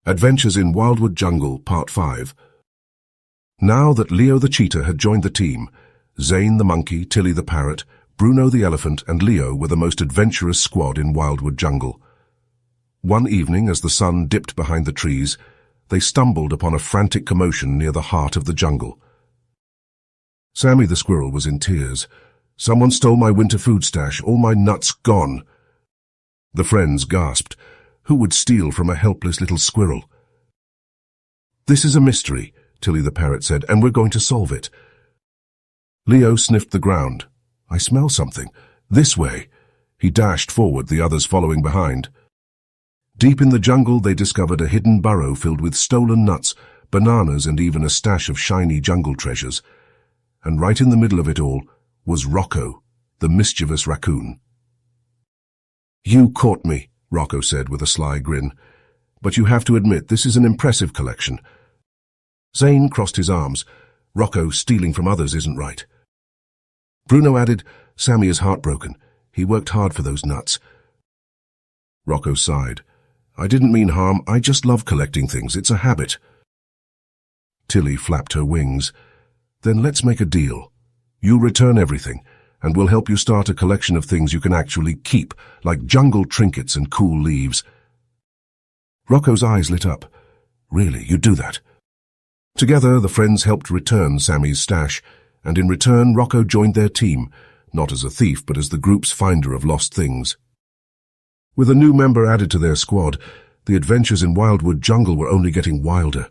Adventures in Wildwood Jungle, Part 5. Now that Leo the cheetah had joined the team, Zane the monkey, Tilly the parrot, Bruno the elephant, and Leo were the most adventurous squad in Wildwood Jungle. One evening, as the sun dipped behind the trees, they stumbled upon a frantic commotion near the heart of the jungle. Sammy the squirrel was in tears. "Someone stole my winter food stash, all my nuts gone." The friends gasped. Who would steal from a helpless little squirrel? "This is a mystery," Tilly the parrot said, "and we're going to solve it." Leo sniffed the ground. "I smell something. This way." He dashed forward, the others following behind. Deep in the jungle, they discovered a hidden burrow filled with stolen nuts, bananas, and even a stash of shiny jungle treasures. And right in the middle of it all was Rocco, the mischievous raccoon. "You caught me," Rocco said with a sly grin. "But you have to admit this is an impressive collection." Zane crossed his arms. "Rocco, stealing from others isn't right." Bruno added, "Sammy is heartbroken. He worked hard for those nuts." Rocco sighed. "I didn't mean harm. I just love collecting things. It's a habit." Tilly flapped her wings. "Then let's make a deal. You return everything, and we'll help you start a collection of things you can actually keep, like jungle trinkets and cool leaves." Rocco's eyes lit up. "Really, you'd do that?" Together, the friends helped return Sammy's stash, and in return, Rocco joined their team, not as a thief, but as the group's finder of lost things. With a new member added to their squad, the adventures in Wildwood Jungle were only getting wilder.